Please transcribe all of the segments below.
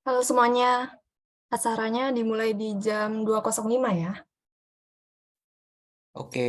Halo semuanya, acaranya dimulai di jam 2.05 ya. Oke,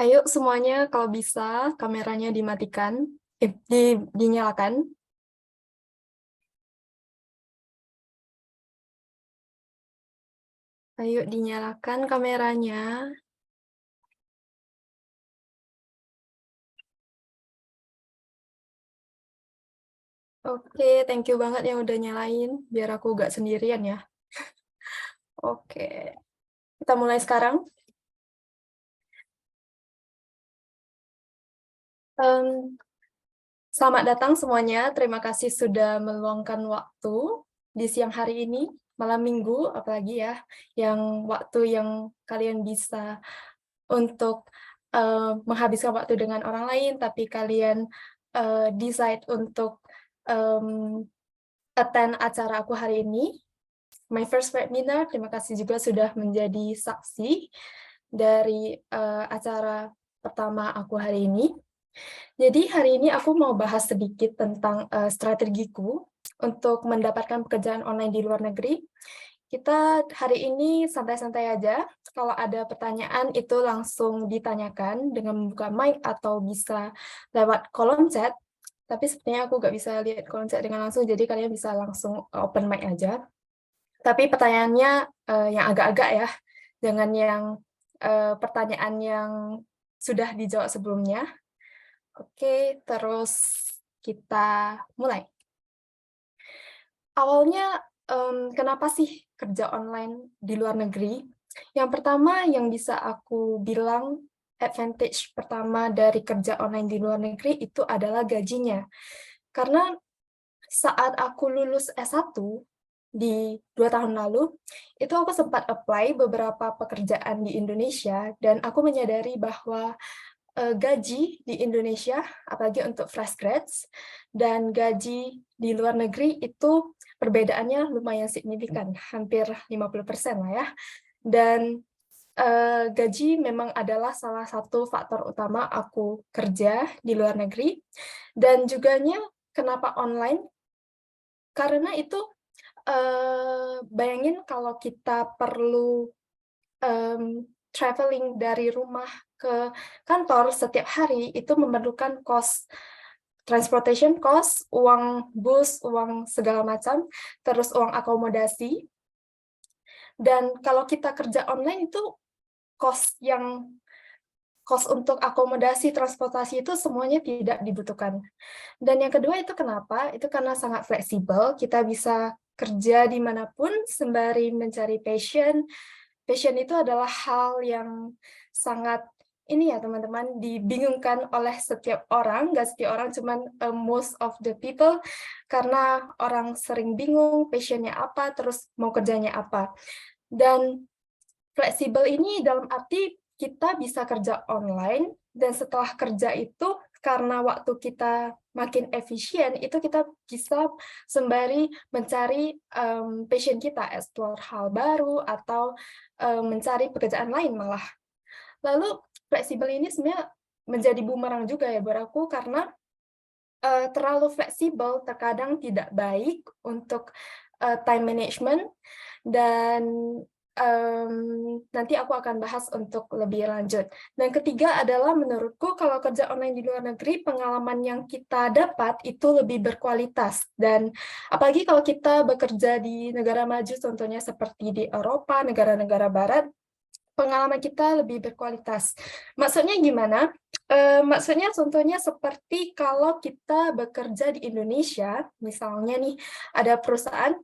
Ayo semuanya kalau bisa kameranya dimatikan, dinyalakan. Ayo dinyalakan kameranya. Oke, thank you banget yang udah nyalain, biar aku gak sendirian ya. Oke, kita mulai sekarang. Em, Selamat datang semuanya, terima kasih sudah meluangkan waktu di siang hari ini, malam minggu apalagi ya, yang waktu yang kalian bisa untuk menghabiskan waktu dengan orang lain, tapi kalian decide untuk um, attend acara aku hari ini. My first webinar, terima kasih juga sudah menjadi saksi dari acara pertama aku hari ini. Jadi hari ini aku mau bahas sedikit tentang strategiku untuk mendapatkan pekerjaan online di luar negeri Kita hari ini santai-santai aja. Kalau ada pertanyaan itu langsung ditanyakan dengan membuka mic atau bisa lewat kolom chat. Tapi sepertinya aku nggak bisa lihat kolom chat dengan langsung, jadi kalian bisa langsung open mic aja. Tapi pertanyaannya yang agak-agak ya, dengan yang pertanyaan yang sudah dijawab sebelumnya. Oke, terus kita mulai. Awalnya, kenapa sih kerja online di luar negeri? Yang pertama yang bisa aku bilang advantage pertama dari kerja online di luar negeri itu adalah gajinya. Karena saat aku lulus S1 di 2 tahun lalu, itu aku sempat apply beberapa pekerjaan di Indonesia dan aku menyadari bahwa gaji di Indonesia, apalagi untuk fresh grads, dan gaji di luar negeri itu perbedaannya lumayan signifikan, hampir 50% lah ya. Dan gaji memang adalah salah satu faktor utama aku kerja di luar negeri. Dan juganya kenapa online? Karena itu bayangin kalau kita perlu traveling dari rumah ke kantor setiap hari itu memerlukan cost transportation cost, uang bus, uang segala macam, terus uang akomodasi. Dan kalau kita kerja online itu cost untuk akomodasi, transportasi itu semuanya tidak dibutuhkan. Dan yang kedua itu kenapa? Itu karena sangat fleksibel, kita bisa kerja dimanapun sembari mencari passion. Passion itu adalah hal yang sangat ini ya teman-teman, dibingungkan oleh setiap orang, nggak setiap orang, cuman most of the people, karena orang sering bingung passionnya apa, terus mau kerjanya apa. Dan fleksibel ini dalam arti kita bisa kerja online, dan setelah kerja itu, karena waktu kita makin efisien, itu kita bisa sembari mencari passion kita, explore hal baru, atau mencari pekerjaan lain malah. Lalu, fleksibel ini sebenarnya menjadi bumerang juga ya buat aku, karena terlalu fleksibel terkadang tidak baik untuk time management, dan nanti aku akan bahas untuk lebih lanjut. Dan ketiga adalah menurutku kalau kerja online di luar negeri, pengalaman yang kita dapat itu lebih berkualitas. Dan apalagi kalau kita bekerja di negara maju, contohnya seperti di Eropa, negara-negara barat, pengalaman kita lebih berkualitas. Maksudnya gimana? Maksudnya contohnya seperti kalau kita bekerja di Indonesia, misalnya nih ada perusahaan,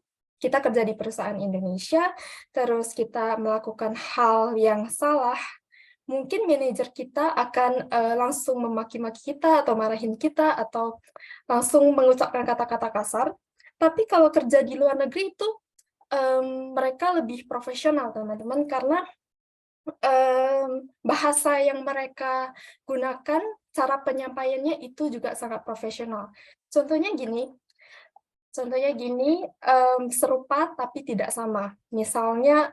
kita kerja di perusahaan Indonesia, terus kita melakukan hal yang salah, mungkin manajer kita akan langsung memaki-maki kita atau marahin kita atau langsung mengucapkan kata-kata kasar. Tapi kalau kerja di luar negeri itu mereka lebih profesional, teman-teman, karena bahasa yang mereka gunakan, cara penyampaiannya itu juga sangat profesional. Contohnya gini, serupa tapi tidak sama. Misalnya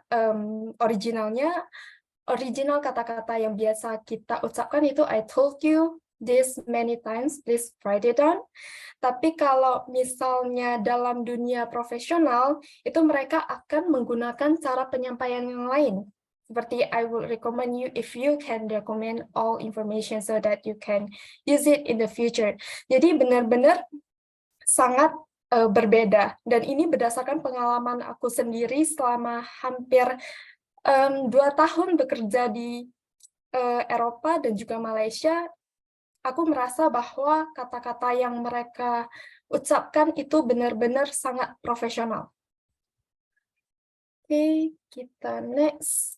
original kata-kata yang biasa kita ucapkan itu I told you this many times, please write it down. Tapi kalau misalnya dalam dunia profesional, itu mereka akan menggunakan cara penyampaian yang lain. Seperti I will recommend you if you can recommend all information so that you can use it in the future. Jadi benar-benar sangat berbeda. Dan ini berdasarkan pengalaman aku sendiri selama hampir 2 tahun bekerja di Eropa dan juga Malaysia. Aku merasa bahwa kata-kata yang mereka ucapkan itu benar-benar sangat profesional. Oke, kita next.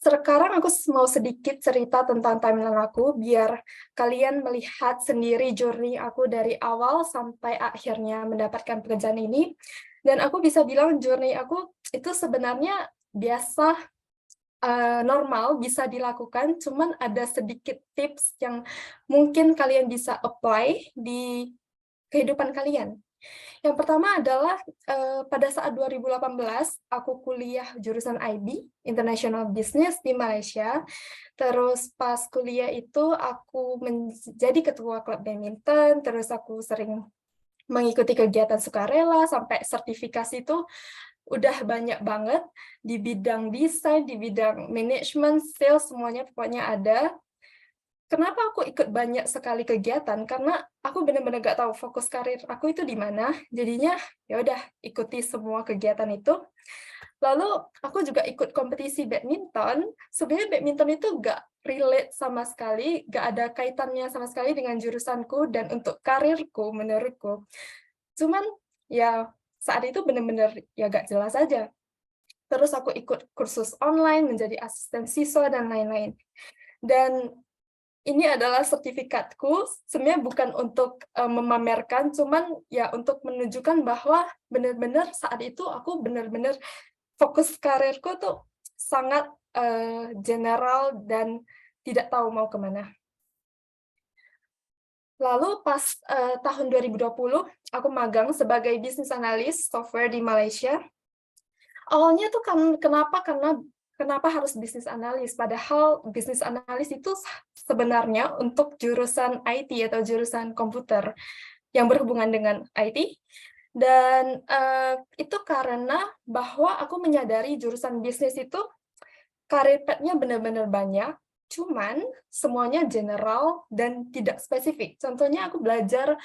Sekarang aku mau sedikit cerita tentang timeline aku, biar kalian melihat sendiri journey aku dari awal sampai akhirnya mendapatkan pekerjaan ini. Dan aku bisa bilang journey aku itu sebenarnya biasa, normal, bisa dilakukan, cuman ada sedikit tips yang mungkin kalian bisa apply di kehidupan kalian. Yang pertama adalah pada saat 2018 aku kuliah jurusan IB, International Business di Malaysia. Terus pas kuliah itu aku menjadi ketua klub badminton, terus aku sering mengikuti kegiatan sukarela sampai sertifikasi itu udah banyak banget di bidang desain, di bidang manajemen, sales, semuanya pokoknya ada. Kenapa aku ikut banyak sekali kegiatan? Karena aku benar-benar gak tahu fokus karir aku itu di mana. Jadinya ya udah ikuti semua kegiatan itu. Lalu aku juga ikut kompetisi badminton. Sebenarnya badminton itu gak relate sama sekali, gak ada kaitannya sama sekali dengan jurusanku dan untuk karirku menurutku. Cuman ya saat itu benar-benar ya gak jelas aja. Terus aku ikut kursus online menjadi asisten siswa dan lain-lain. Dan ini adalah sertifikatku, sebenarnya bukan untuk memamerkan, cuman ya untuk menunjukkan bahwa benar-benar saat itu aku benar-benar fokus karirku tuh sangat general dan tidak tahu mau kemana. Lalu pas tahun 2020, aku magang sebagai bisnis analis software di Malaysia. Awalnya tuh kenapa harus bisnis analis? Padahal bisnis analis itu sebenarnya untuk jurusan IT atau jurusan komputer yang berhubungan dengan IT. Dan itu karena bahwa aku menyadari jurusan bisnis itu karir path-nya benar-benar banyak, cuman semuanya general dan tidak spesifik. Contohnya aku belajar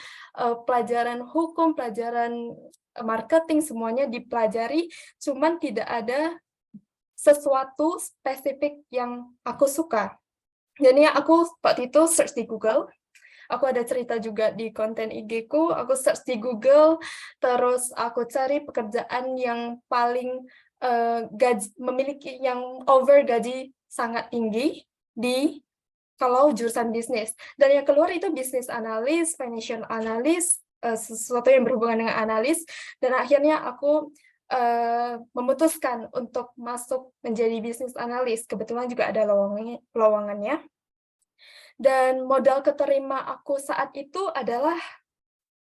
pelajaran hukum, pelajaran marketing, semuanya dipelajari, cuman tidak ada sesuatu spesifik yang aku suka. Jadi aku waktu itu search di Google, aku ada cerita juga di konten IG-ku, aku search di Google, terus aku cari pekerjaan yang paling memiliki yang over gaji sangat tinggi di kalau jurusan bisnis. Dan yang keluar itu bisnis analis, financial analis, sesuatu yang berhubungan dengan analis, dan akhirnya aku memutuskan untuk masuk menjadi bisnis analis. Kebetulan juga ada lowongannya. Dan modal keterima aku saat itu adalah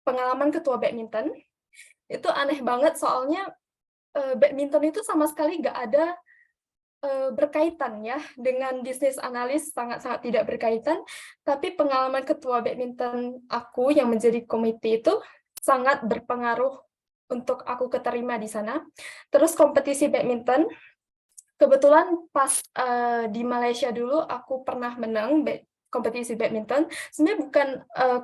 pengalaman ketua badminton. Itu aneh banget soalnya badminton itu sama sekali nggak ada berkaitan ya dengan bisnis analis, sangat-sangat tidak berkaitan, tapi pengalaman ketua badminton aku yang menjadi komite itu sangat berpengaruh untuk aku keterima di sana. Terus kompetisi badminton, kebetulan pas di Malaysia dulu aku pernah menang kompetisi badminton. Sebenarnya bukan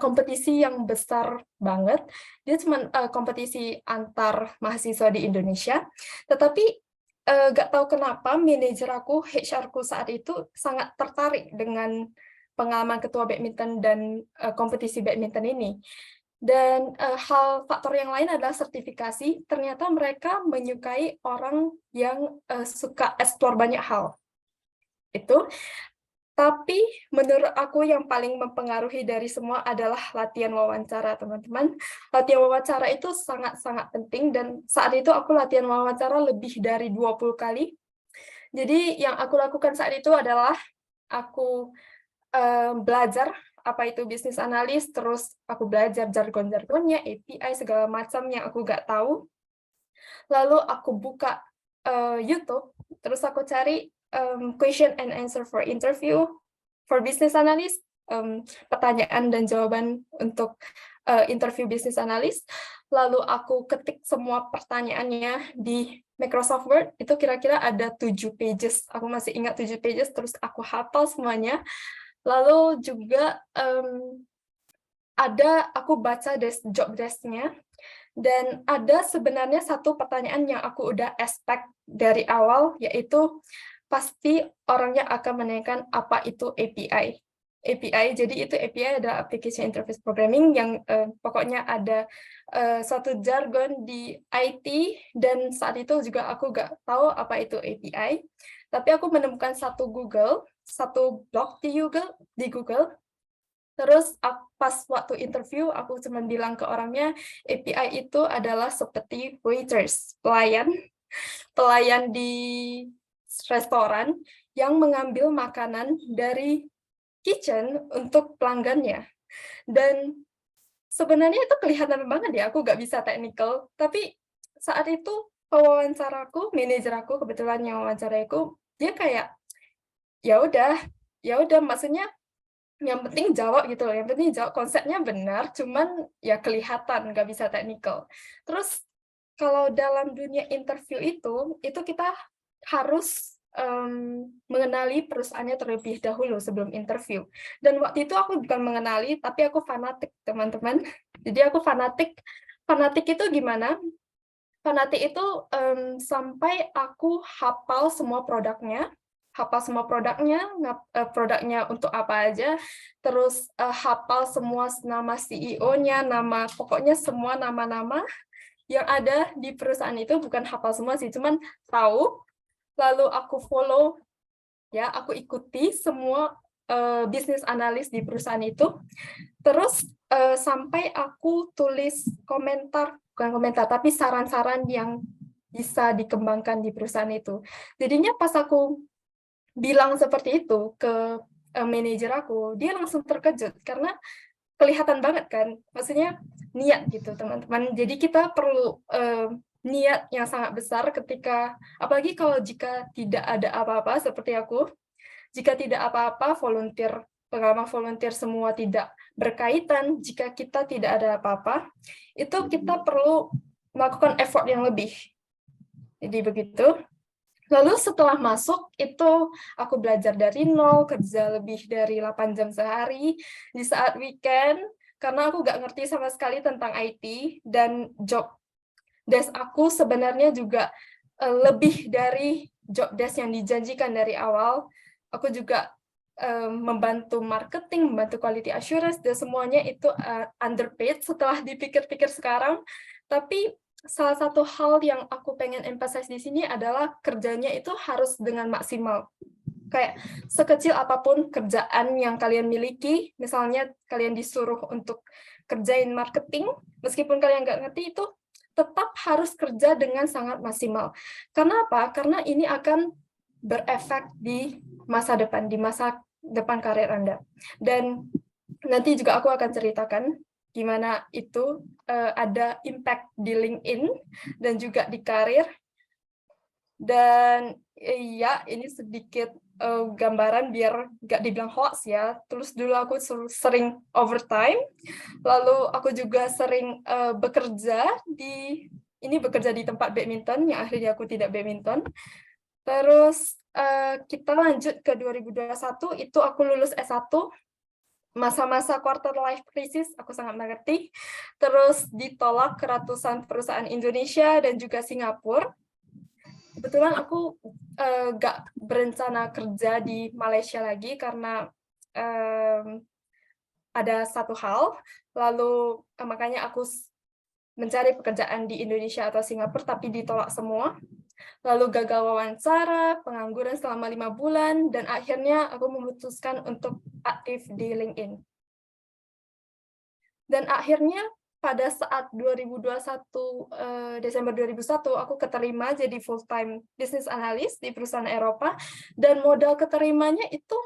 kompetisi yang besar banget, dia cuma kompetisi antar mahasiswa di Indonesia, tetapi nggak tahu kenapa manajer aku, HR-ku saat itu sangat tertarik dengan pengalaman ketua badminton dan kompetisi badminton ini. Dan faktor yang lain adalah sertifikasi. Ternyata mereka menyukai orang yang suka eksplor banyak hal. Itu. Tapi menurut aku yang paling mempengaruhi dari semua adalah latihan wawancara, teman-teman. Latihan wawancara itu sangat-sangat penting, dan saat itu aku latihan wawancara lebih dari 20 kali. Jadi yang aku lakukan saat itu adalah aku belajar apa itu bisnis analis, terus aku belajar jargon-jargonnya, API, segala macam yang aku nggak tahu. Lalu aku buka YouTube, terus aku cari question and answer for interview for business analyst, pertanyaan dan jawaban untuk interview business analyst. Lalu aku ketik semua pertanyaannya di Microsoft Word, itu kira-kira ada 7 pages. Aku masih ingat 7 pages, terus aku hafal semuanya. Lalu juga aku baca job desk-nya, dan ada sebenarnya satu pertanyaan yang aku udah expect dari awal, yaitu pasti orangnya akan menanyakan apa itu API. API, jadi itu API adalah Application Interface Programming yang pokoknya ada suatu jargon di IT, dan saat itu juga aku nggak tahu apa itu API. Tapi aku menemukan satu blog di Google. Terus pas waktu interview, aku cuma bilang ke orangnya, API itu adalah seperti waiters, pelayan di restoran yang mengambil makanan dari kitchen untuk pelanggannya. Dan sebenarnya itu kelihatan banget ya, aku nggak bisa technical, tapi saat itu manajer aku kebetulan yang wawancara aku, dia kayak ya udah maksudnya yang penting jawab gitu loh, yang penting jawab, konsepnya benar, cuman ya kelihatan nggak bisa technical. Terus kalau dalam dunia interview itu kita harus mengenali perusahaannya terlebih dahulu sebelum interview. Dan waktu itu aku bukan mengenali, tapi aku fanatik, teman-teman. Jadi aku fanatik. Fanatik itu gimana? Fanatik itu sampai aku hafal semua produknya, produknya untuk apa aja, terus hafal semua nama CEO-nya, pokoknya semua nama-nama yang ada di perusahaan itu, bukan hafal semua sih, cuman tahu, lalu aku follow, ya, aku ikuti semua bisnis analis di perusahaan itu, terus sampai aku tulis bukan komentar, tapi saran-saran yang bisa dikembangkan di perusahaan itu. Jadinya pas aku bilang seperti itu ke manajer aku, dia langsung terkejut, karena kelihatan banget kan, maksudnya niat gitu teman-teman. Jadi kita perlu niat yang sangat besar ketika, apalagi kalau jika tidak ada apa-apa seperti aku, jika tidak apa-apa, pengalaman volunteer semua tidak berkaitan, jika kita tidak ada apa-apa, itu kita perlu melakukan effort yang lebih. Jadi begitu. Lalu setelah masuk, itu aku belajar dari nol, kerja lebih dari 8 jam sehari, di saat weekend, karena aku nggak ngerti sama sekali tentang IT, dan job desk aku sebenarnya juga lebih dari job desk yang dijanjikan dari awal. Aku juga membantu marketing, membantu quality assurance, dan semuanya itu underpaid setelah dipikir-pikir sekarang. Tapi salah satu hal yang aku pengen emphasize di sini adalah kerjanya itu harus dengan maksimal. Kayak sekecil apapun kerjaan yang kalian miliki, misalnya kalian disuruh untuk kerjain marketing, meskipun kalian nggak ngerti itu, tetap harus kerja dengan sangat maksimal. Karena apa? Karena ini akan berefek di masa depan karir Anda. Dan nanti juga aku akan ceritakan gimana itu ada impact di LinkedIn dan juga di karir. Dan ya, ini sedikit gambaran biar nggak dibilang hoax ya. Terus dulu aku sering overtime, lalu aku juga sering bekerja di tempat badminton, yang akhirnya aku tidak badminton. Terus kita lanjut ke 2021, itu aku lulus S1, masa-masa quarter life crisis, aku sangat mengerti. Terus ditolak ke ratusan perusahaan Indonesia dan juga Singapura. Kebetulan aku nggak berencana kerja di Malaysia lagi karena ada satu hal, lalu makanya aku mencari pekerjaan di Indonesia atau Singapura, tapi ditolak semua. Lalu gagal wawancara, pengangguran selama 5 bulan, dan akhirnya aku memutuskan untuk aktif di LinkedIn. Dan akhirnya pada saat 2021, Desember 2001, aku keterima jadi full-time business analyst di perusahaan Eropa, dan modal keterimanya itu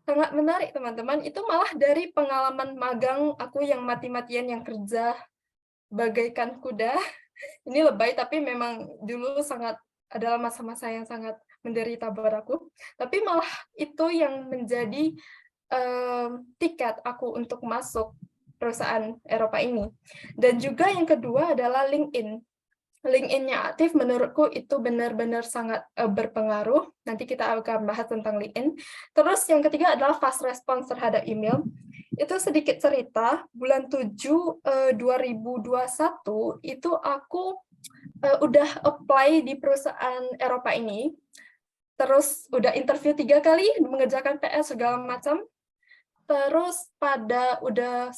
sangat menarik, teman-teman. Itu malah dari pengalaman magang aku yang mati-matian yang kerja bagaikan kuda. Ini lebay, tapi memang dulu adalah masa-masa yang sangat menderita buat aku. Tapi malah itu yang menjadi tiket aku untuk masuk perusahaan Eropa ini. Dan juga yang kedua adalah LinkedIn. LinkedIn-nya aktif, menurutku itu benar-benar sangat berpengaruh. Nanti kita akan bahas tentang LinkedIn. Terus yang ketiga adalah fast response terhadap email. Itu sedikit cerita, bulan 7 2021 itu aku udah apply di perusahaan Eropa ini. Terus udah interview 3 kali, mengerjakan PS segala macam. Terus udah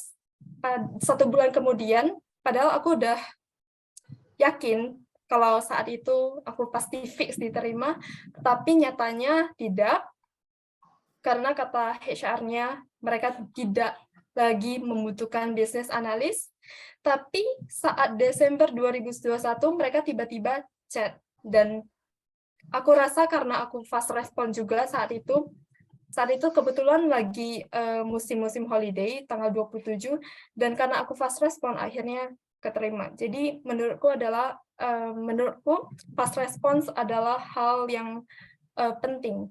1 bulan kemudian, padahal aku udah yakin kalau saat itu aku pasti fix diterima, tapi nyatanya tidak, karena kata HR-nya mereka tidak lagi membutuhkan business analyst. Tapi saat Desember 2021 mereka tiba-tiba chat, dan aku rasa karena aku fast respon juga saat itu kebetulan lagi musim-musim holiday tanggal 27, dan karena aku fast respon akhirnya keterima. Jadi menurutku fast response adalah hal yang penting.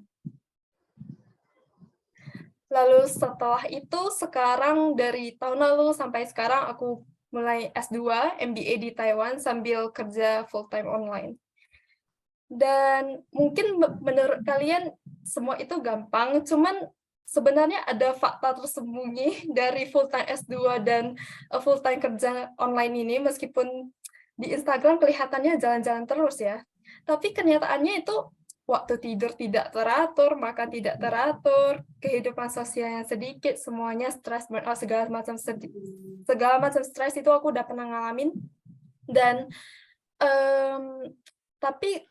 Lalu setelah itu, sekarang dari tahun lalu sampai sekarang aku mulai S2, MBA di Taiwan sambil kerja full-time online. Dan mungkin menurut kalian semua itu gampang, cuman sebenarnya ada fakta tersembunyi dari full-time S2 dan full-time kerja online ini, meskipun di Instagram kelihatannya jalan-jalan terus ya. Tapi kenyataannya itu waktu tidur tidak teratur, makan tidak teratur, kehidupan sosial yang sedikit, semuanya stres, burnout, segala macam stres itu aku udah pernah ngalamin. Dan tapi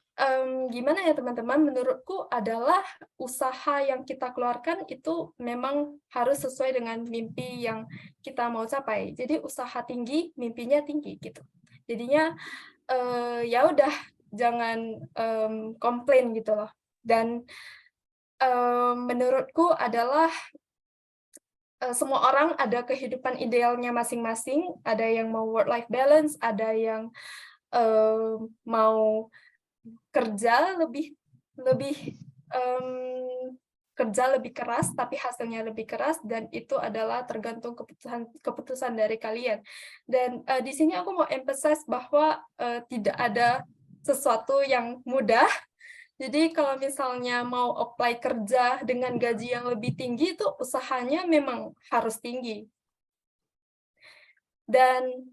gimana ya teman-teman, menurutku adalah usaha yang kita keluarkan itu memang harus sesuai dengan mimpi yang kita mau capai. Jadi usaha tinggi, mimpinya tinggi gitu. Jadinya ya udah, jangan komplain gitu loh. Dan menurutku adalah semua orang ada kehidupan idealnya masing-masing. Ada yang mau work-life balance, ada yang mau kerja lebih kerja lebih keras tapi hasilnya lebih keras, dan itu adalah tergantung keputusan dari kalian. Dan di sini aku mau emphasize bahwa tidak ada sesuatu yang mudah. Jadi kalau misalnya mau apply kerja dengan gaji yang lebih tinggi, itu usahanya memang harus tinggi. Dan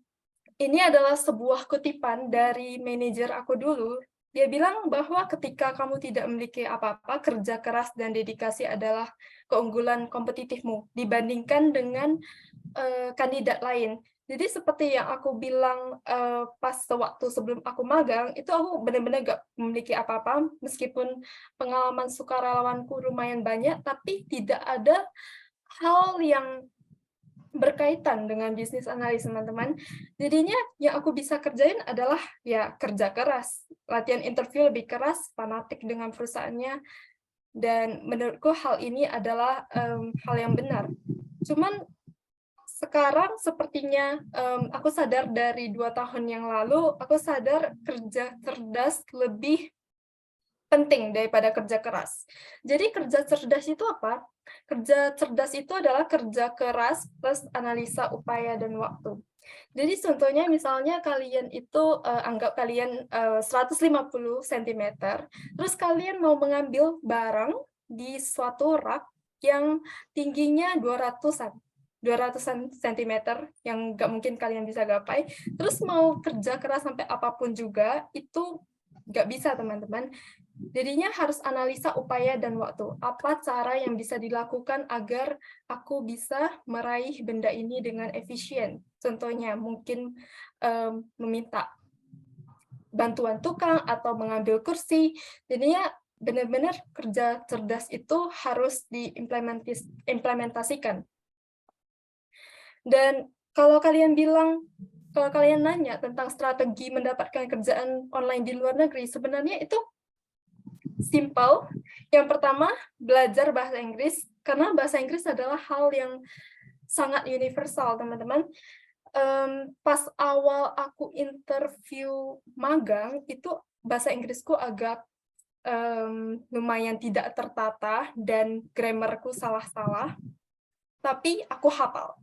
ini adalah sebuah kutipan dari manajer aku dulu. Dia bilang bahwa ketika kamu tidak memiliki apa-apa, kerja keras dan dedikasi adalah keunggulan kompetitifmu dibandingkan dengan kandidat lain. Jadi seperti yang aku bilang pas waktu sebelum aku magang, itu aku benar-benar gak memiliki apa-apa, meskipun pengalaman sukarelawanku lumayan banyak, tapi tidak ada hal yang berkaitan dengan bisnis analis, teman-teman. Jadinya yang aku bisa kerjain adalah ya kerja keras, latihan interview lebih keras, fanatik dengan perusahaannya, dan menurutku hal ini adalah hal yang benar. Cuman sekarang sepertinya aku sadar dari 2 tahun yang lalu, aku sadar kerja cerdas lebih penting daripada kerja keras. Jadi kerja cerdas itu apa? Kerja cerdas itu adalah kerja keras plus analisa upaya dan waktu. Jadi contohnya misalnya kalian itu anggap kalian 150 cm, terus kalian mau mengambil barang di suatu rak yang tingginya 200-an cm yang nggak mungkin kalian bisa gapai, terus mau kerja keras sampai apapun juga, itu nggak bisa, teman-teman. Jadinya harus analisa upaya dan waktu. Apa cara yang bisa dilakukan agar aku bisa meraih benda ini dengan efisien? Contohnya mungkin meminta bantuan tukang atau mengambil kursi. Jadinya benar-benar kerja cerdas itu harus diimplementasikan. Dan kalau kalian nanya tentang strategi mendapatkan kerjaan online di luar negeri, sebenarnya itu simple. Yang pertama, belajar bahasa Inggris, karena bahasa Inggris adalah hal yang sangat universal, teman-teman. Pas awal aku interview magang, itu bahasa Inggrisku agak lumayan tidak tertata dan grammarku salah-salah, tapi aku hafal.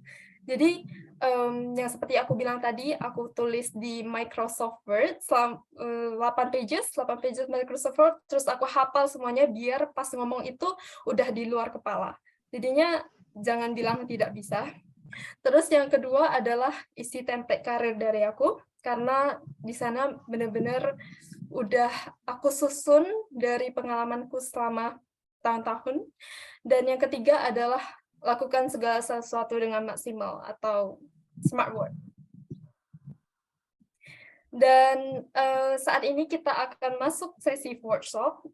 Jadi yang seperti aku bilang tadi, aku tulis di Microsoft Word 8 pages Microsoft Word, terus aku hafal semuanya biar pas ngomong itu udah di luar kepala. Jadinya jangan bilang tidak bisa. Terus yang kedua adalah isi template karir dari aku, karena di sana benar-benar udah aku susun dari pengalamanku selama tahun-tahun. Dan yang ketiga adalah lakukan segala sesuatu dengan maksimal atau smart work. Dan saat ini kita akan masuk sesi workshop,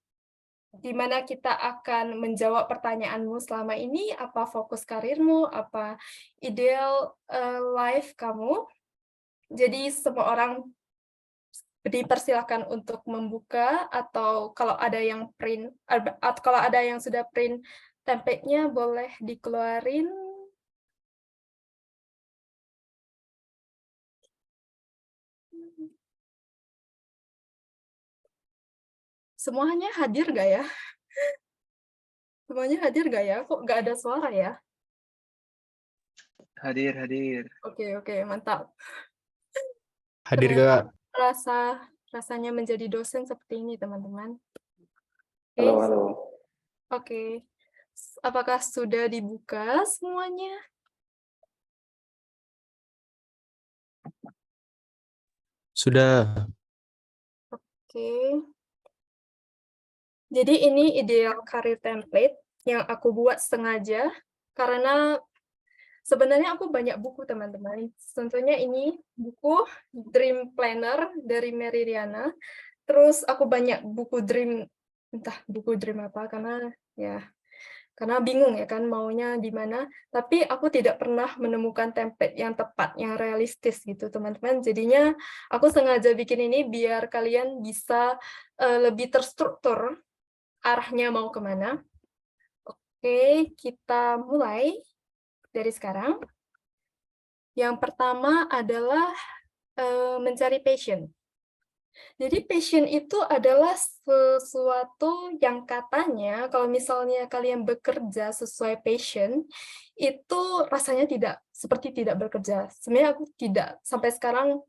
di mana kita akan menjawab pertanyaanmu selama ini, apa fokus karirmu, apa ideal life kamu. Jadi semua orang dipersilakan untuk membuka, atau kalau ada yang sudah print template-nya boleh dikeluarin. Semuanya hadir nggak ya? Semuanya hadir nggak ya? Kok nggak ada suara ya? Hadir, hadir. Oke, oke, mantap. Hadir, Ternyata Kak. rasanya menjadi dosen seperti ini, teman-teman. Halo, Oke, halo. oke. Apakah sudah dibuka semuanya? Sudah. Oke. Jadi ini ideal career template yang aku buat sengaja karena sebenarnya aku banyak buku, teman-teman. Contohnya ini buku Dream Planner dari Mary Riana. Terus aku banyak buku Dream, entah buku Dream apa, karena bingung ya kan maunya di mana. Tapi aku tidak pernah menemukan template yang tepat, yang realistis gitu, teman-teman. Jadinya aku sengaja bikin ini biar kalian bisa lebih terstruktur arahnya mau kemana. Oke, kita mulai dari sekarang. Yang pertama adalah mencari passion. Jadi passion itu adalah sesuatu yang katanya kalau misalnya kalian bekerja sesuai passion, itu rasanya seperti tidak bekerja. Sebenarnya aku tidak, sampai sekarang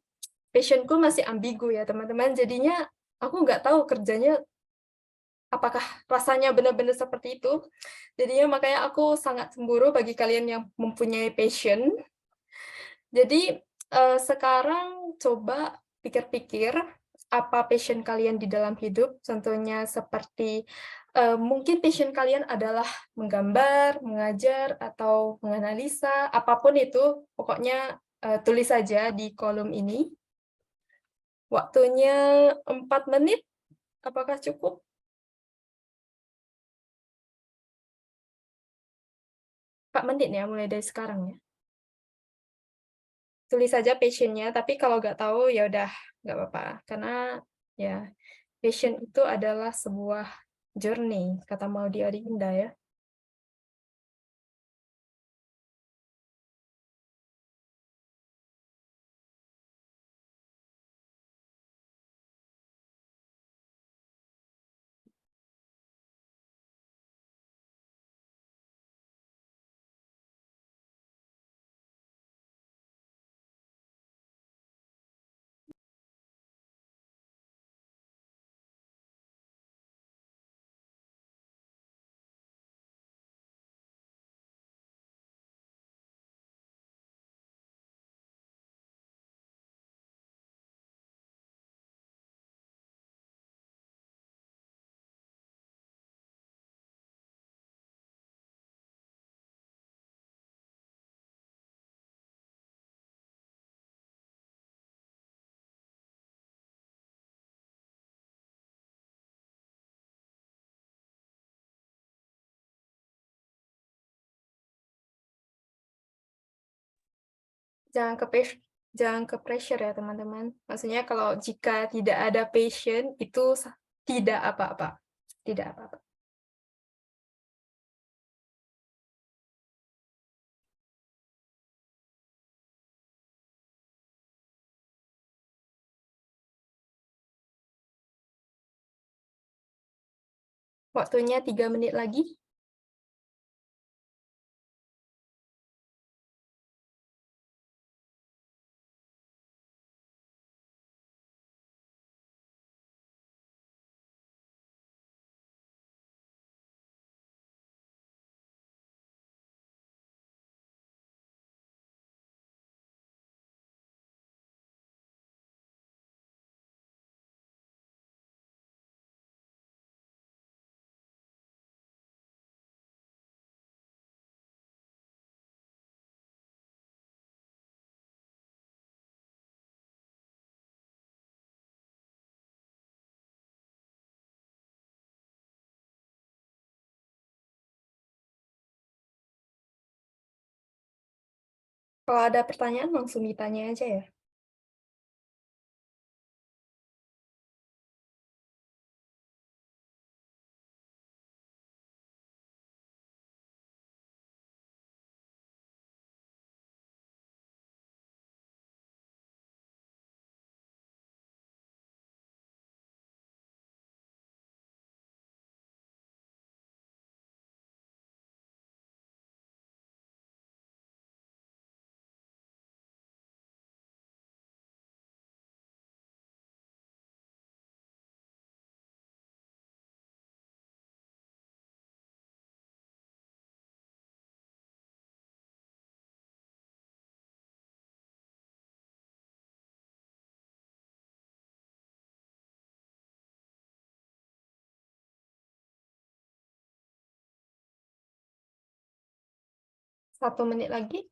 passionku masih ambigu ya teman-teman. Jadinya aku nggak tahu kerjanya apakah rasanya benar-benar seperti itu. Jadinya makanya aku sangat cemburu bagi kalian yang mempunyai passion. Jadi sekarang coba pikir-pikir apa passion kalian di dalam hidup. Contohnya seperti mungkin passion kalian adalah menggambar, mengajar, atau menganalisa, apapun itu, pokoknya tulis saja di kolom ini. Waktunya 4 menit, apakah cukup? 4 menit ya, mulai dari sekarang ya. Tulis saja passion-nya, tapi kalau nggak tahu ya udah nggak apa-apa. Karena ya passion itu adalah sebuah journey, kata Maudy Ayunda ya. Jangan ke pressure ya teman-teman. Maksudnya kalau jika tidak ada passion itu tidak apa-apa. Tidak apa-apa. Waktunya 3 menit lagi. Kalau ada pertanyaan langsung ditanya aja ya. 1 menit lagi.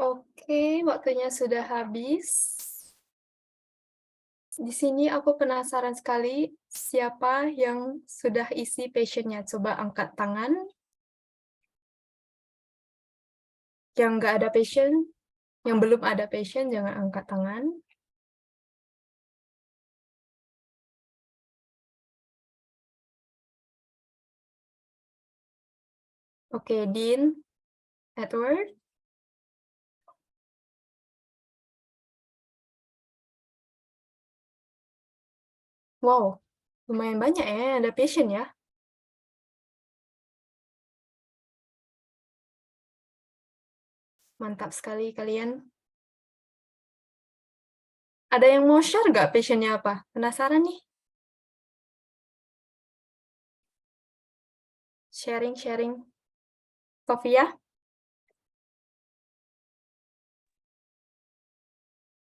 Oke, waktunya sudah habis. Di sini aku penasaran sekali siapa yang sudah isi passion-nya. Coba angkat tangan. Yang nggak ada passion, yang belum ada passion, jangan angkat tangan. Oke, Dean, Edward. Wow, lumayan banyak ya yang ada passion ya. Mantap sekali kalian. Ada yang mau share nggak passion-nya apa? Penasaran nih? Sharing. Sofia?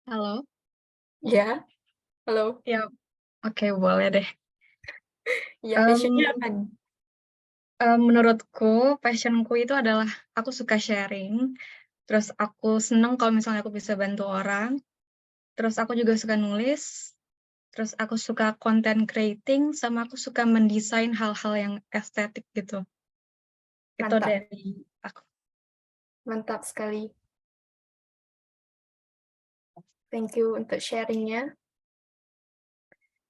Halo, Ya, halo. ya, oke, boleh deh. Ya, passion-nya Em, apa nih? Menurutku, passionku itu adalah aku suka sharing, terus aku seneng kalau misalnya aku bisa bantu orang, terus aku juga suka nulis, terus aku suka content creating, sama aku suka mendesain hal-hal yang estetik gitu. Itu Mantap, dari aku. mantap sekali. Thank you untuk sharing-nya.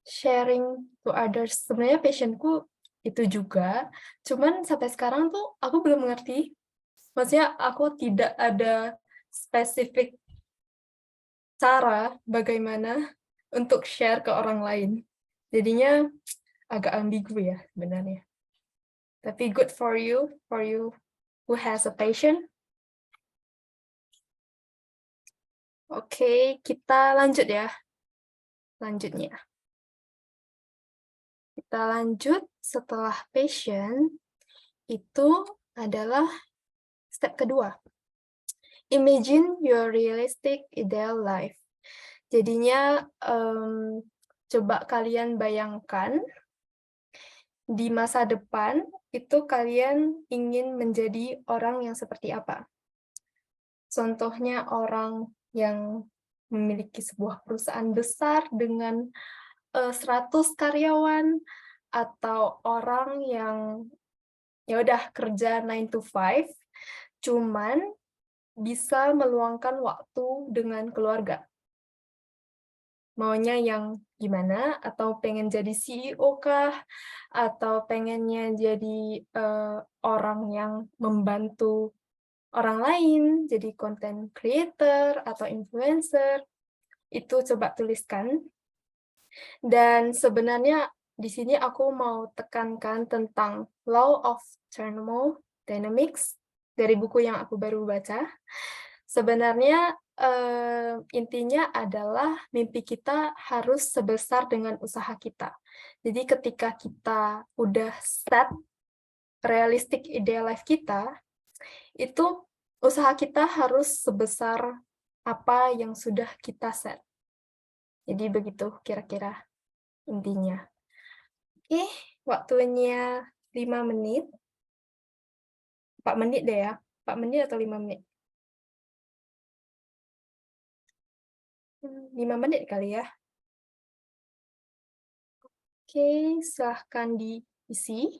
Sharing to others. Sebenarnya passionku itu juga, cuman sampai sekarang tuh aku belum mengerti. Maksudnya aku tidak ada spesifik cara bagaimana untuk share ke orang lain. Jadinya agak ambigu ya sebenarnya. Tapi good for you who has a passion. Oke, kita lanjut ya. Lanjutnya. Kita lanjut setelah passion, itu adalah step kedua. Imagine your realistic ideal life. Jadinya, coba kalian bayangkan di masa depan itu kalian ingin menjadi orang yang seperti apa. Contohnya orang yang memiliki sebuah perusahaan besar dengan 100 karyawan, atau orang yang ya udah kerja 9 to 5, cuman bisa meluangkan waktu dengan keluarga. Maunya yang gimana? Atau pengen jadi CEO kah? Atau pengennya jadi orang yang membantu orang lain, jadi content creator atau influencer? Itu coba tuliskan. Dan sebenarnya di sini aku mau tekankan tentang Law of Thermodynamics dari buku yang aku baru baca. Sebenarnya intinya adalah mimpi kita harus sebesar dengan usaha kita. Jadi ketika kita udah set realistic ideal life kita, itu usaha kita harus sebesar apa yang sudah kita set. Jadi begitu kira-kira intinya. Oke, waktunya 5 menit. 4 menit deh ya. 4 menit atau 5 menit? 5 menit kali ya. Oke, silahkan diisi.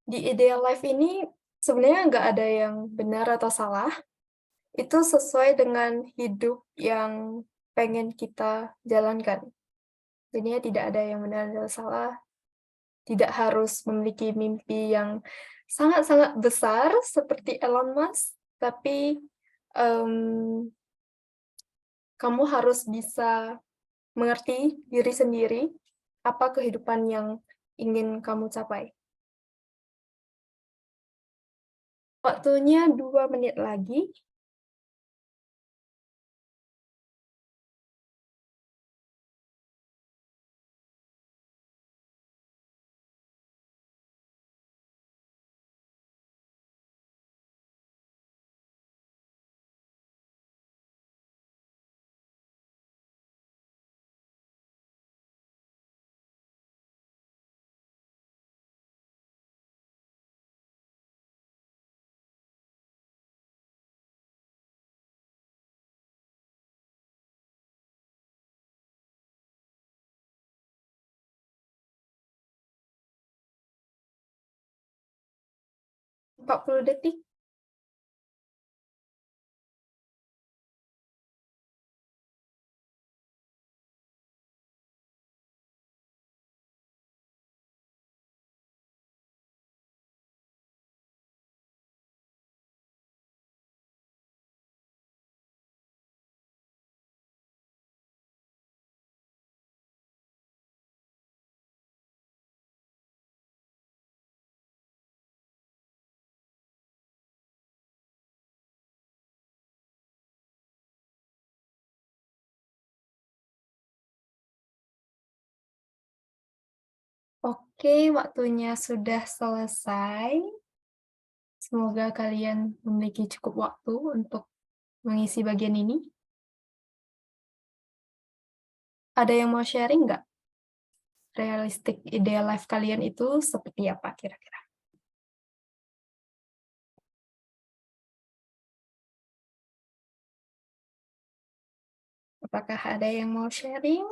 Di ideal life ini sebenarnya nggak ada yang benar atau salah, itu sesuai dengan hidup yang pengen kita jalankan. Jadinya tidak ada yang benar dan salah, tidak harus memiliki mimpi yang sangat-sangat besar seperti Elon Musk, tapi kamu harus bisa mengerti diri sendiri apa kehidupan yang ingin kamu capai. Waktunya 2 menit lagi. Oke, 40 detik. Oke, waktunya sudah selesai. Semoga kalian memiliki cukup waktu untuk mengisi bagian ini. Ada yang mau sharing nggak? Realistic ideal life kalian itu seperti apa kira-kira? Apakah ada yang mau sharing?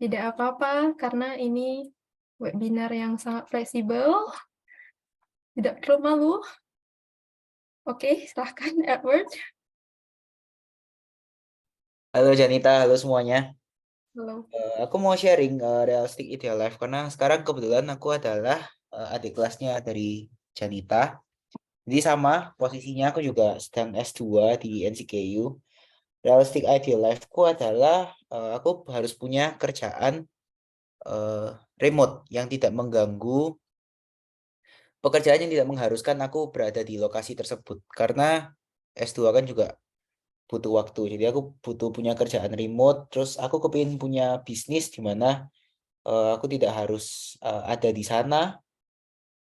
Tidak apa-apa, karena ini webinar yang sangat fleksibel. Tidak perlu malu. Oke, silahkan Edward. Halo Janita, halo semuanya. Halo. Aku mau sharing realistic ideal life karena sekarang kebetulan aku adalah adik kelasnya dari Janita. Jadi sama posisinya aku juga sedang S2 di NCKU. Realistic ideal life-ku adalah aku harus punya kerjaan remote yang tidak mengganggu, pekerjaan yang tidak mengharuskan aku berada di lokasi tersebut. Karena S2 kan juga butuh waktu. Jadi aku butuh punya kerjaan remote, terus aku kepingin punya bisnis di mana aku tidak harus ada di sana,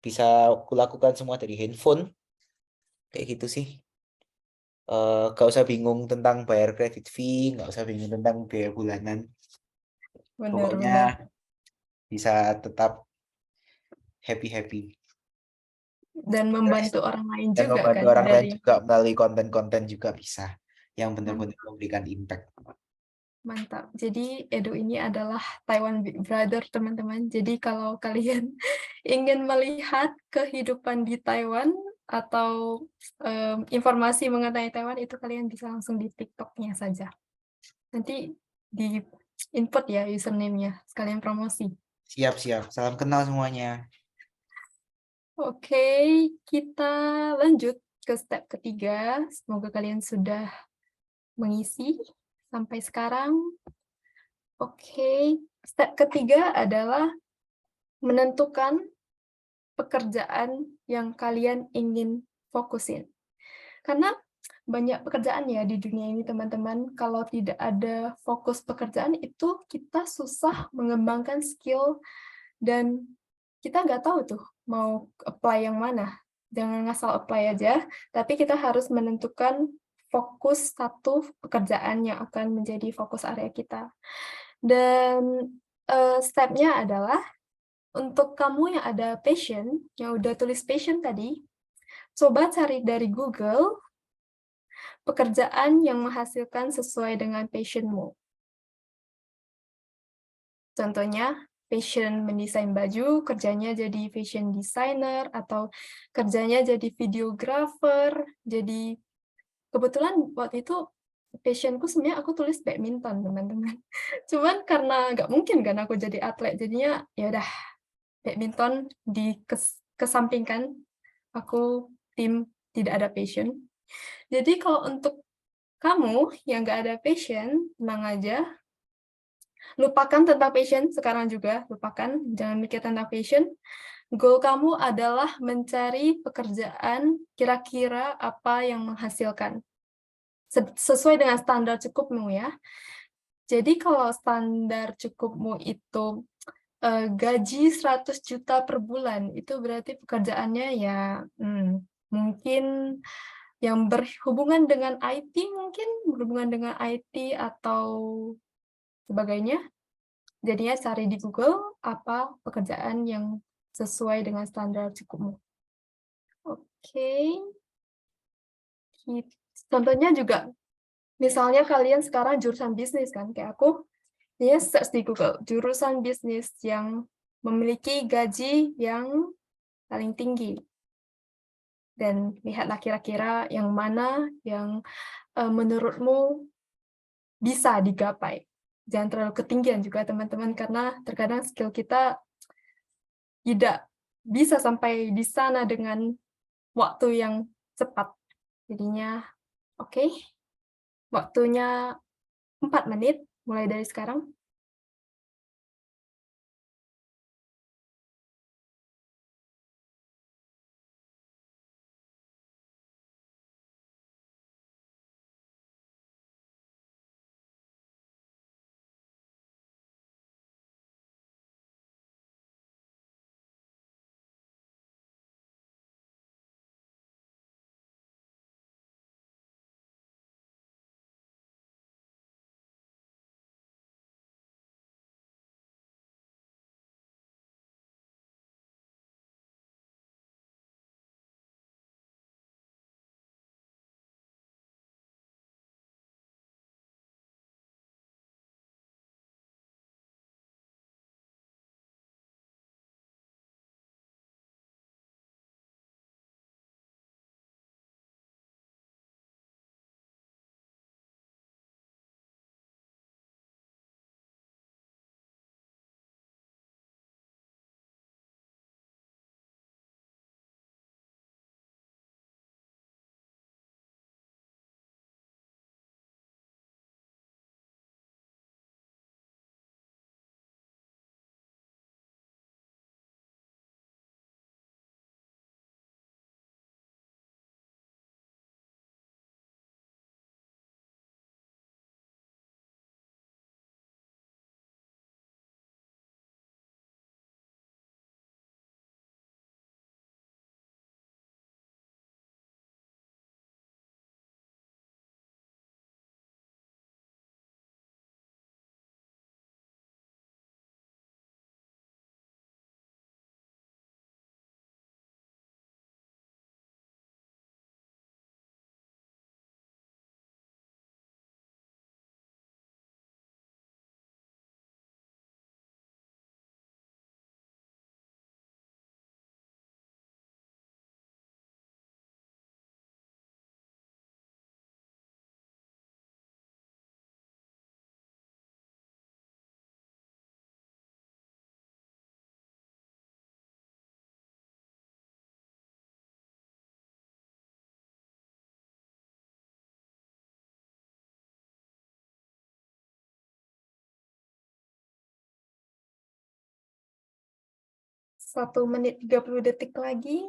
bisa aku lakukan semua dari handphone, kayak gitu sih. Gak usah bingung tentang bayar credit fee, gak usah bingung tentang biaya bulanan. Pokoknya Benar-benar. bisa tetap happy-happy. Dan membantu orang lain Dan juga membantu kan orang lain dari juga melalui konten-konten juga bisa. Yang benar-benar Mantap. memberikan impact. Mantap. Jadi Edu ini adalah Taiwan Big Brother, teman-teman. Jadi kalau kalian ingin melihat kehidupan di Taiwan atau informasi mengenai Taiwan, itu kalian bisa langsung di TikTok-nya saja. Nanti di input ya username-nya, sekalian promosi. Siap-siap. Salam kenal semuanya. Oke, kita lanjut ke step ketiga. Semoga kalian sudah mengisi sampai sekarang. Oke, step ketiga adalah menentukan pekerjaan yang kalian ingin fokusin. Karena banyak pekerjaan ya di dunia ini, teman-teman. Kalau tidak ada fokus pekerjaan itu, kita susah mengembangkan skill dan kita nggak tahu tuh mau apply yang mana. Jangan ngasal apply aja, tapi kita harus menentukan fokus satu pekerjaan yang akan menjadi fokus area kita. Dan step-nya adalah untuk kamu yang ada passion, yang udah tulis passion tadi, coba cari dari Google pekerjaan yang menghasilkan sesuai dengan passion-mu. Contohnya, passion mendesain baju, kerjanya jadi fashion designer, atau kerjanya jadi videographer. Jadi kebetulan waktu itu passionku sebenarnya aku tulis badminton, teman-teman. Cuman karena nggak mungkin kan aku jadi atlet, jadinya ya udah badminton dikesampingkan. Aku tim tidak ada passion. Jadi kalau untuk kamu yang nggak ada passion, tenang aja. Lupakan tentang passion sekarang juga, lupakan, jangan mikir tentang passion. Goal kamu adalah mencari pekerjaan kira-kira apa yang menghasilkan. Sesuai dengan standar cukupmu ya. Jadi kalau standar cukupmu itu gaji 100 juta per bulan, itu berarti pekerjaannya ya mungkin yang berhubungan dengan IT, mungkin berhubungan dengan IT atau sebagainya. Jadinya cari di Google apa pekerjaan yang sesuai dengan standar cukupmu. Oke. Contohnya juga, misalnya kalian sekarang jurusan bisnis kan, kayak aku, ya search di Google, jurusan bisnis yang memiliki gaji yang paling tinggi. Dan lihatlah kira-kira yang mana yang menurutmu bisa digapai. Jangan terlalu ketinggian juga teman-teman, karena terkadang skill kita tidak bisa sampai di sana dengan waktu yang cepat. Jadinya, oke. Waktunya 4 menit, mulai dari sekarang. Satu menit 30 detik lagi.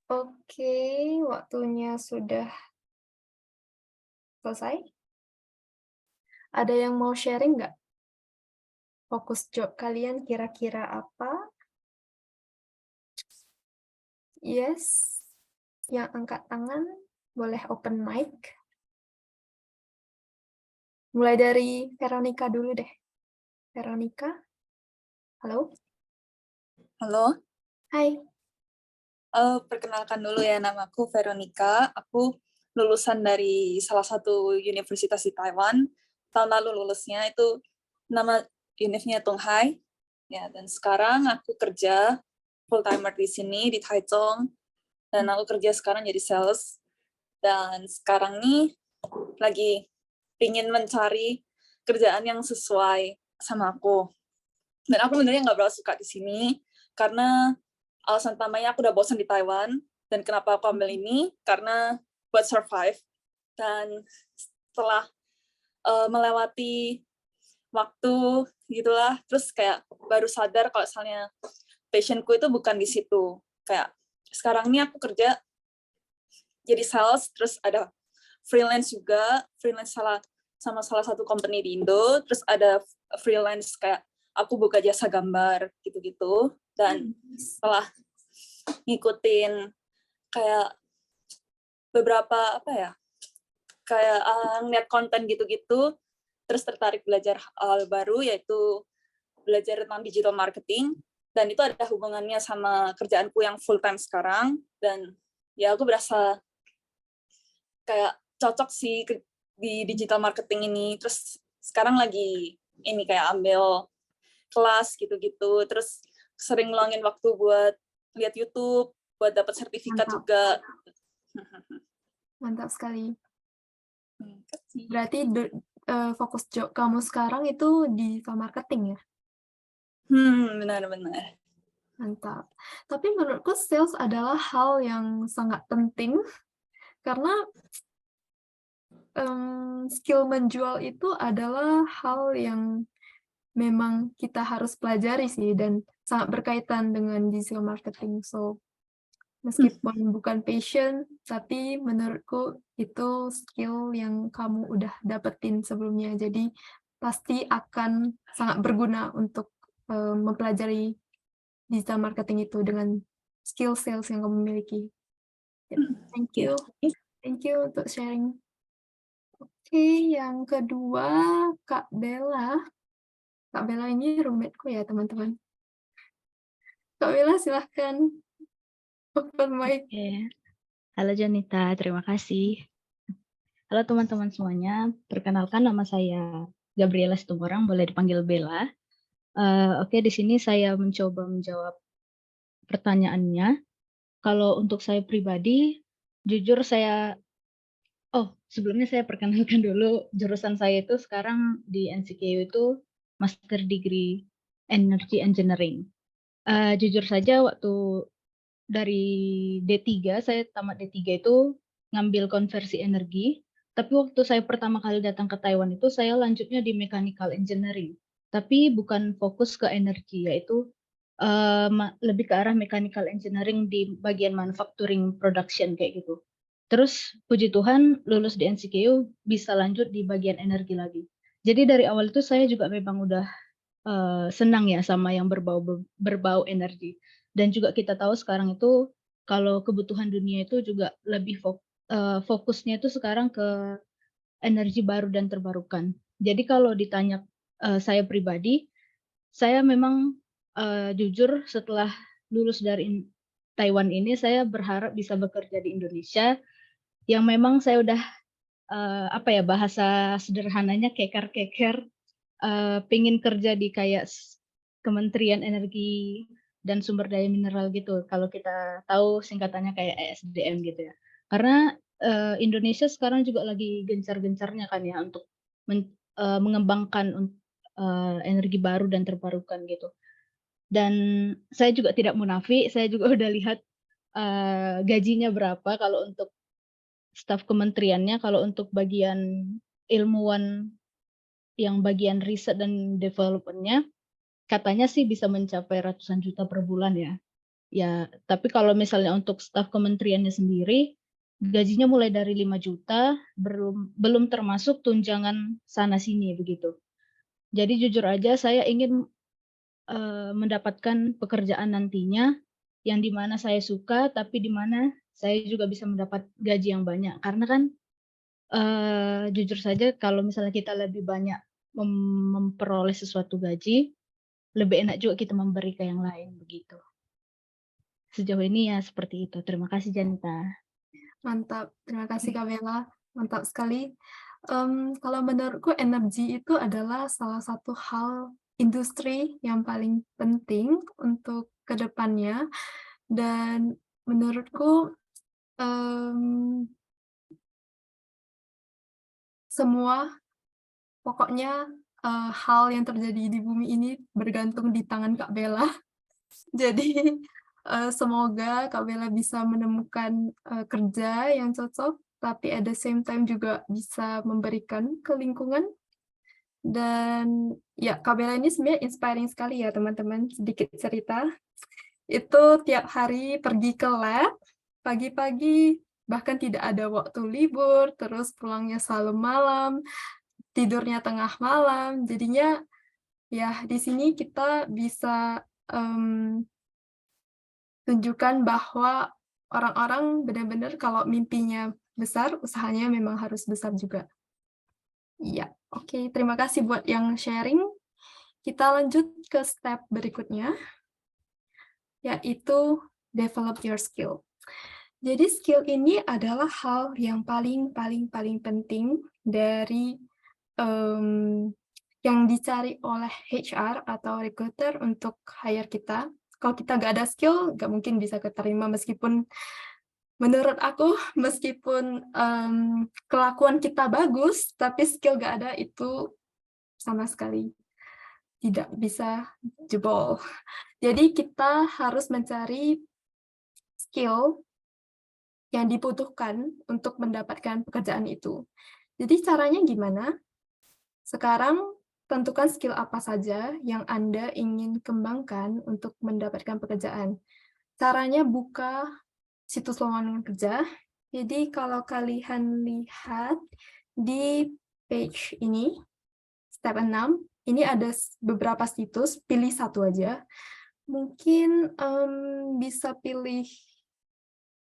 Oke, waktunya sudah selesai. Ada yang mau sharing nggak? Fokus job kalian kira-kira apa? Yes, yang angkat tangan boleh open mic. Mulai dari Veronica dulu deh. Veronica, halo? Halo, Hai. perkenalkan dulu ya, namaku Veronica. Aku lulusan dari salah satu universitas di Taiwan. Tahun lalu lulusnya itu nama univnya Tunghai. Ya, dan sekarang aku kerja full timer di sini di Taichung. Dan aku kerja sekarang jadi sales. Dan sekarang nih lagi ingin mencari kerjaan yang sesuai sama aku. Dan aku sebenarnya nggak berasa suka di sini karena alasan utamanya aku udah bosan di Taiwan, dan kenapa aku ambil ini karena buat survive. Dan setelah melewati waktu gitulah, terus kayak baru sadar kalau misalnya passionku itu bukan di situ. Kayak sekarang ini aku kerja jadi sales, terus ada freelance juga, freelance sama salah satu company di Indo, terus ada freelance kayak aku buka jasa gambar gitu-gitu. Dan setelah ngikutin kayak beberapa kayak ngeliat konten gitu-gitu, terus tertarik belajar hal baru, yaitu belajar tentang digital marketing, dan itu ada hubungannya sama kerjaanku yang full time sekarang. Dan ya aku berasa kayak cocok sih di digital marketing ini. Terus sekarang lagi ini kayak ambil kelas gitu-gitu, terus sering ngeluangin waktu buat lihat YouTube, buat dapat sertifikat Mantap. juga. Mantap sekali. Makasih. Berarti fokus job kamu sekarang itu di marketing ya? Benar-benar. Mantap. Tapi menurutku sales adalah hal yang sangat penting karena skill menjual itu adalah hal yang memang kita harus pelajari sih dan sangat berkaitan dengan digital marketing. So, meskipun bukan passion, tapi menurutku itu skill yang kamu udah dapetin sebelumnya. Jadi pasti akan sangat berguna untuk mempelajari digital marketing itu dengan skill sales yang kamu miliki. Thank you. Thank you untuk sharing. Oke, yang kedua Kak Bella. Kak Bella ini roommateku ya, teman-teman. Kak Bella, silahkan. Open mic. Oke. Halo Janita, terima kasih. Halo teman-teman semuanya, perkenalkan nama saya Gabriela Situmorang, boleh dipanggil Bella. Oke, di sini saya mencoba menjawab pertanyaannya. Kalau untuk saya pribadi, jujur sebelumnya saya perkenalkan dulu, jurusan saya itu sekarang di NCKU itu Master Degree Energy Engineering. Jujur saja waktu dari D3, saya tamat D3 itu ngambil konversi energi, tapi waktu saya pertama kali datang ke Taiwan itu saya lanjutnya di Mechanical Engineering, tapi bukan fokus ke energi, yaitu lebih ke arah Mechanical Engineering di bagian manufacturing production kayak gitu. Terus puji Tuhan lulus di NCKU bisa lanjut di bagian energi lagi. Jadi dari awal itu saya juga memang udah senang ya sama yang berbau energi. Dan juga kita tahu sekarang itu kalau kebutuhan dunia itu juga lebih fokusnya itu sekarang ke energi baru dan terbarukan. Jadi kalau ditanya saya pribadi, saya memang jujur setelah lulus dari Taiwan ini, saya berharap bisa bekerja di Indonesia, yang memang saya udah bahasa sederhananya keker-keker, pengen kerja di kayak Kementerian Energi dan Sumber Daya Mineral gitu. Kalau kita tahu singkatannya kayak ESDM gitu ya. Karena Indonesia sekarang juga lagi gencar-gencarnya kan ya untuk mengembangkan energi baru dan terbarukan gitu. Dan saya juga tidak munafik, saya juga udah lihat gajinya berapa kalau untuk staf kementeriannya, kalau untuk bagian ilmuwan yang bagian riset dan development-nya, katanya sih bisa mencapai ratusan juta per bulan ya. Ya, tapi kalau misalnya untuk staf kementeriannya sendiri, gajinya mulai dari 5 juta, belum termasuk tunjangan sana sini begitu. Jadi jujur aja saya ingin mendapatkan pekerjaan nantinya yang di mana saya suka, tapi di mana saya juga bisa mendapat gaji yang banyak. Karena kan jujur saja kalau misalnya kita lebih banyak memperoleh sesuatu gaji, lebih enak juga kita memberi ke yang lain begitu. Sejauh ini ya seperti itu. Terima kasih Janita. Mantap, terima kasih Kak Bella, mantap sekali. Kalau menurutku energi itu adalah salah satu hal industri yang paling penting untuk kedepannya, dan menurutku semua pokoknya hal yang terjadi di bumi ini bergantung di tangan Kak Bella. Jadi semoga Kak Bella bisa menemukan kerja yang cocok, tapi at the same time juga bisa memberikan ke lingkungan. Dan ya, Kak Bella ini sebenarnya inspiring sekali ya teman-teman. Sedikit cerita, itu tiap hari pergi ke lab, pagi-pagi, bahkan tidak ada waktu libur, terus pulangnya selalu malam, tidurnya tengah malam. Jadinya ya di sini kita bisa tunjukkan bahwa orang-orang benar-benar kalau mimpinya besar, usahanya memang harus besar juga. Iya, oke. Terima kasih buat yang sharing. Kita lanjut ke step berikutnya, yaitu develop your skill. Jadi skill ini adalah hal yang paling penting dari yang dicari oleh HR atau recruiter untuk hire kita. Kalau kita nggak ada skill, nggak mungkin bisa keterima, meskipun menurut aku, meskipun kelakuan kita bagus, tapi skill nggak ada, itu sama sekali tidak bisa jebol. Jadi kita harus mencari skill yang dibutuhkan untuk mendapatkan pekerjaan itu. Jadi caranya gimana? Sekarang tentukan skill apa saja yang Anda ingin kembangkan untuk mendapatkan pekerjaan. Caranya buka situs lowongan kerja. Jadi kalau kalian lihat di page ini, step 6, ini ada beberapa situs, pilih satu aja. Mungkin bisa pilih,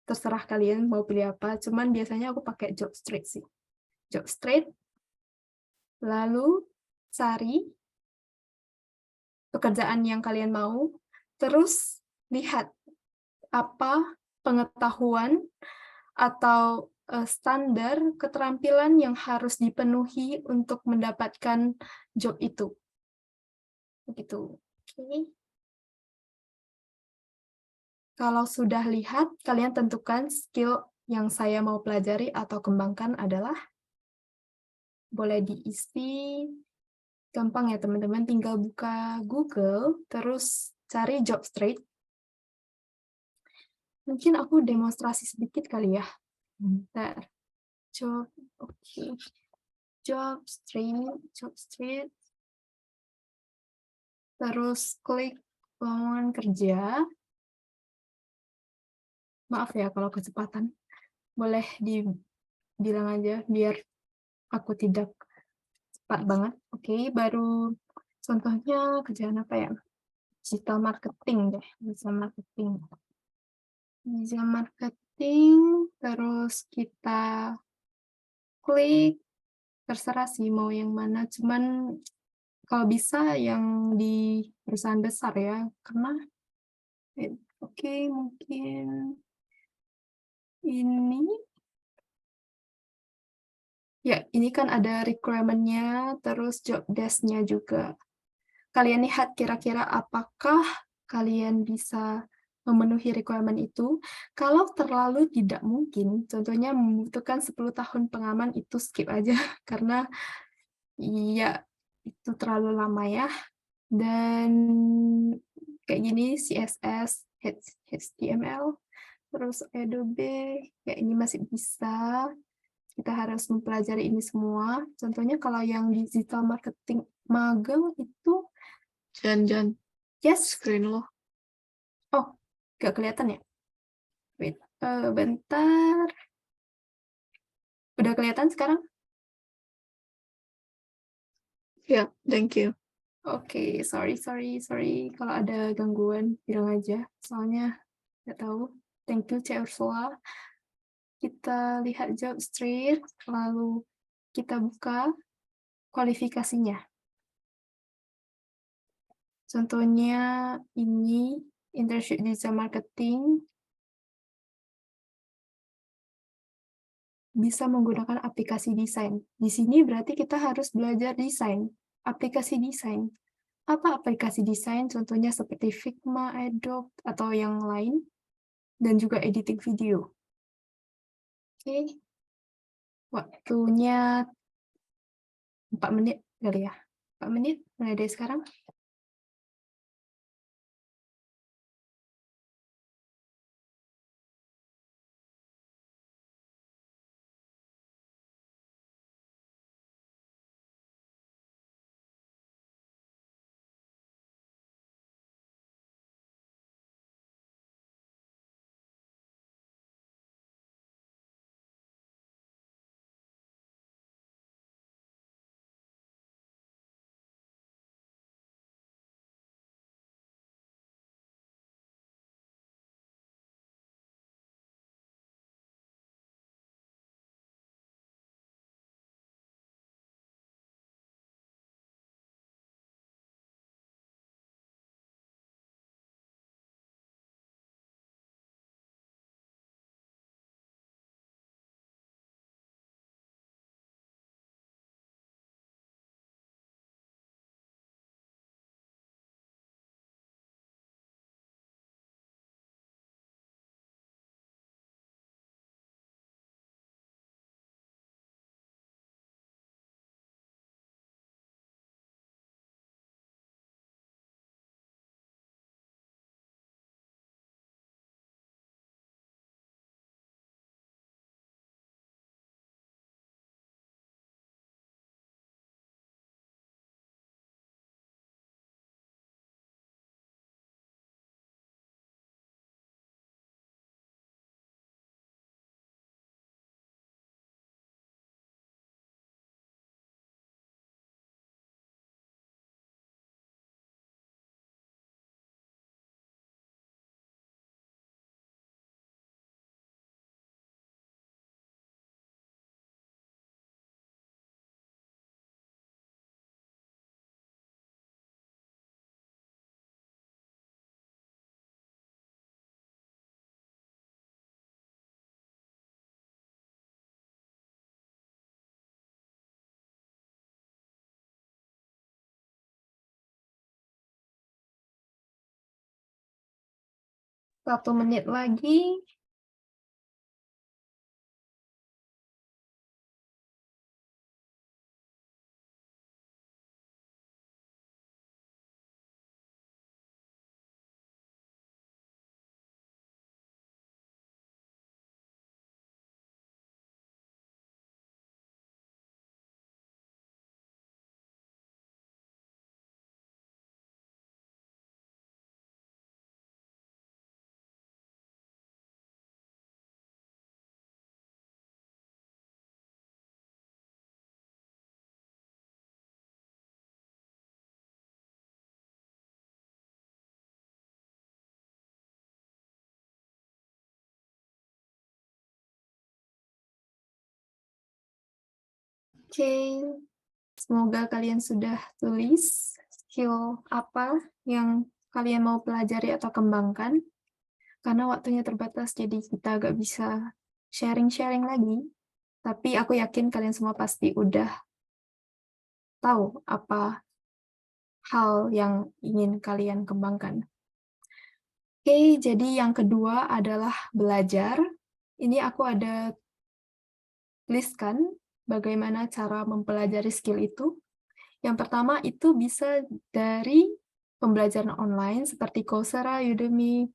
terserah kalian mau pilih apa, cuman biasanya aku pakai Jobstreet sih. Jobstreet, lalu cari pekerjaan yang kalian mau, terus lihat apa pengetahuan atau standar keterampilan yang harus dipenuhi untuk mendapatkan job itu. Begitu. Oke. Kalau sudah lihat, kalian tentukan skill yang saya mau pelajari atau kembangkan adalah, boleh diisi, gampang ya teman-teman, tinggal buka Google, terus cari Jobstreet. Mungkin aku demonstrasi sedikit kali ya. Bentar. Jobstreet. Terus klik lowongan kerja. Maaf ya kalau kecepatan. Boleh dibilang aja biar aku tidak cepat banget. Oke, baru contohnya kerjaan apa ya? Digital marketing deh. Digital marketing, terus kita klik, terserah sih mau yang mana, cuman kalau bisa yang di perusahaan besar ya, karena oke, mungkin ini ya, ini kan ada requirement-nya, terus job desk-nya juga. Kalian lihat kira-kira apakah kalian bisa memenuhi requirement itu. Kalau terlalu tidak mungkin, contohnya membutuhkan 10 tahun pengalaman, itu skip aja, karena ya itu terlalu lama ya. Dan kayak gini, CSS, HTML, terus Adobe, kayak ini masih bisa. Kita harus mempelajari ini semua. Contohnya kalau yang digital marketing magang itu, Jan, yes, screen lo. oh, Gak kelihatan ya? Wait, bentar. Udah kelihatan sekarang? Ya, thank you. Oke, sorry. Kalau ada gangguan, bilang aja. Soalnya nggak tahu. Thank you, Cek Ursula. Kita lihat job street, lalu kita buka kualifikasinya. Contohnya ini, internship digital marketing, bisa menggunakan aplikasi desain. Di sini berarti kita harus belajar desain, aplikasi desain. Apa aplikasi desain? Contohnya seperti Figma, Adobe, atau yang lain, dan juga editing video. Oke, waktunya 4 menit kali ya. 4 menit, mulai dari sekarang. Satu menit lagi. Oke, semoga kalian sudah tulis skill apa yang kalian mau pelajari atau kembangkan. Karena waktunya terbatas, jadi kita agak bisa sharing-sharing lagi. Tapi aku yakin kalian semua pasti udah tahu apa hal yang ingin kalian kembangkan. Oke, jadi yang kedua adalah belajar. Ini aku ada tuliskan bagaimana cara mempelajari skill itu. Yang pertama itu bisa dari pembelajaran online seperti Coursera, Udemy,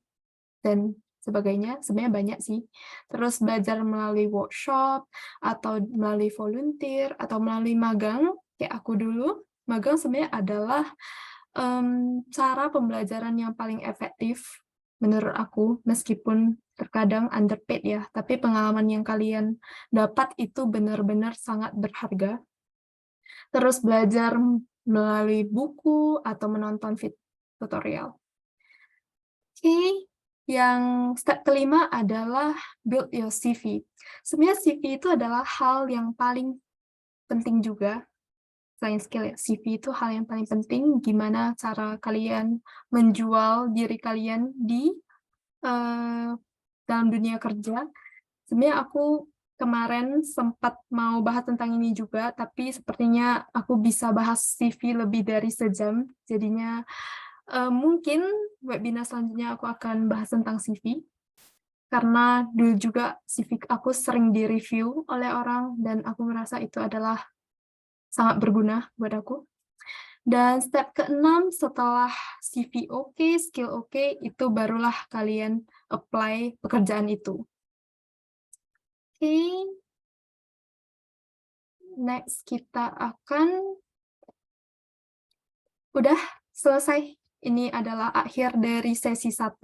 dan sebagainya. Sebenarnya banyak sih. Terus belajar melalui workshop, atau melalui volunteer, atau melalui magang, kayak aku dulu. Magang sebenarnya adalah cara pembelajaran yang paling efektif menurut aku, meskipun terkadang underpaid ya, tapi pengalaman yang kalian dapat itu benar-benar sangat berharga. Terus belajar melalui buku atau menonton tutorial. Oke, yang step kelima adalah build your CV. Sebenarnya CV itu adalah hal yang paling penting juga. Selain skill ya, CV itu hal yang paling penting, gimana cara kalian menjual diri kalian di dalam dunia kerja. Sebenarnya aku kemarin sempat mau bahas tentang ini juga, tapi sepertinya aku bisa bahas CV lebih dari sejam. Jadinya mungkin webinar selanjutnya aku akan bahas tentang CV. Karena dulu juga CV aku sering direview oleh orang, dan aku merasa itu adalah sangat berguna buat aku. Dan step ke-6, setelah CV oke, skill oke, itu barulah kalian apply pekerjaan itu. Oke. Next, kita akan... Udah selesai. Ini adalah akhir dari sesi 1.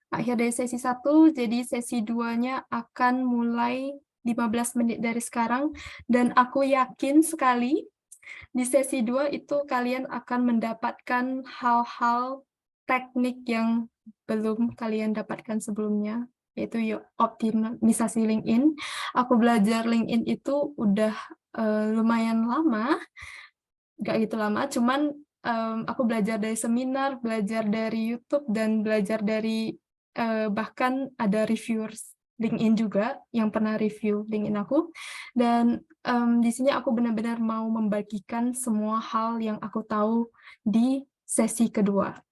Akhir dari sesi 1, jadi sesi 2-nya akan mulai 15 menit dari sekarang. Dan aku yakin sekali di sesi 2 itu kalian akan mendapatkan hal-hal teknik yang belum kalian dapatkan sebelumnya, yaitu optimisasi LinkedIn. Aku belajar LinkedIn itu udah lumayan lama, nggak gitu lama, cuman aku belajar dari seminar, belajar dari YouTube, dan belajar dari bahkan ada reviewers LinkedIn juga yang pernah review LinkedIn aku. Dan di sini aku benar-benar mau membagikan semua hal yang aku tahu di sesi kedua.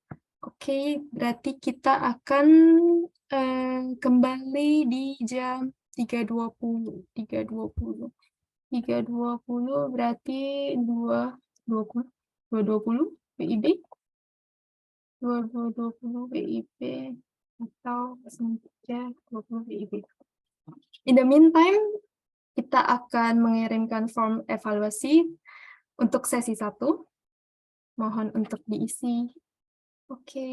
Oke, berarti kita akan kembali di jam 3.20. 3.20 berarti 2.20 WIB. 2.20 WIB atau 3.20 WIB. In the meantime, kita akan mengirimkan form evaluasi untuk sesi 1. Mohon untuk diisi. Oke.